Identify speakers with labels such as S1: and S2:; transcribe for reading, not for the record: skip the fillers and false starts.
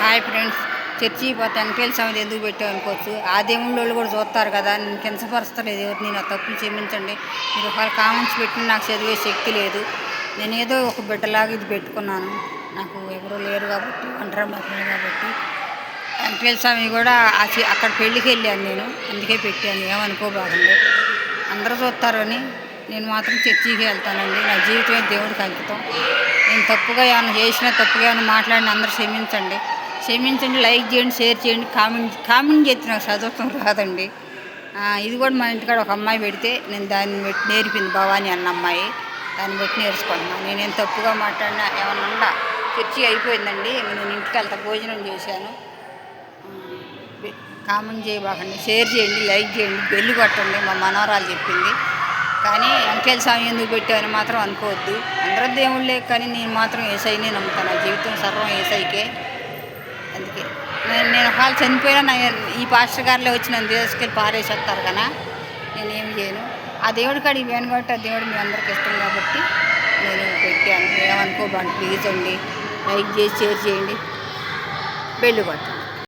S1: Hi friends, చర్చికి పోతే వెంకటేశ్వర స్వామి ఎందుకు పెట్టావు అనుకోవచ్చు. ఆ దేవుళ్ళు వాళ్ళు కూడా చూస్తారు కదా. నేను కించపరుస్తలేదు ఎవరు, నేను ఆ తప్పులు క్షమించండి. మీరు ఒకవేళ కామెంట్స్ పెట్టి నాకు చదివే శక్తి లేదు. నేను ఏదో ఒక బిడ్డలాగా ఇది పెట్టుకున్నాను. నాకు ఎవరు లేరు కాబట్టి, ఒంటరి మహిళ కాబట్టి. వెంకటేశ్వర స్వామి కూడా అక్కడ పెళ్ళికి వెళ్ళాను నేను, అందుకే పెట్టాను. ఏమనుకోబాగండి, అందరూ చూస్తారని నేను మాత్రం చర్చికి వెళ్తానండి. నా జీవితమే దేవుడికి అంకితం. నేను తప్పుగా ఏమైనా చేసినా, తప్పుగా ఏమైనా మాట్లాడినా అందరూ క్షమించండి. లైక్ చేయండి, షేర్ చేయండి, కామెంట్ చేస్తే నాకు చదవటం రాదండి. ఇది కూడా మా ఇంటికాడ ఒక అమ్మాయి పెడితే నేను దాన్ని బట్టి నేర్పింది, భవాని అన్న అమ్మాయి. దాన్ని బట్టి నేర్చుకుంటున్నాను. నేనేం తప్పుగా మాట్లాడినా ఏమన్నా చర్చి అయిపోయిందండి. నేను ఇంటికి వెళ్తా, భోజనం చేశాను. కామెంట్ చేయబాకండి, షేర్ చేయండి, లైక్ చేయండి, బెల్లు కొట్టండి. మా మనవరాలు చెప్పింది. కానీ వెంకటేశ్వర స్వామి ఎందుకు పెట్టామని మాత్రం అనుకోవద్దు. అందరూ దేవుళ్ళే, కానీ నేను మాత్రం ఏసైనే నమ్ముతాను. నా జీవితం సర్వం ఏసైకే. అందుకే నేను ఒకవేళ చనిపోయినా ఈ పాస్టర్ గారిలో వచ్చి నన్ను తీసుకెళ్ళి పారేసేస్తారు కదా, నేనేమి చేయను. ఆ దేవుడి కాడికి పోయాను కాబట్టి ఆ దేవుడు మీ అందరికి ఇష్టం కాబట్టి నేను పెట్టాను. ఏమనుకోబండి, ప్లీజ్ అండి. లైక్ చేసి షేర్ చేయండి, బెల్లు కొట్టండి.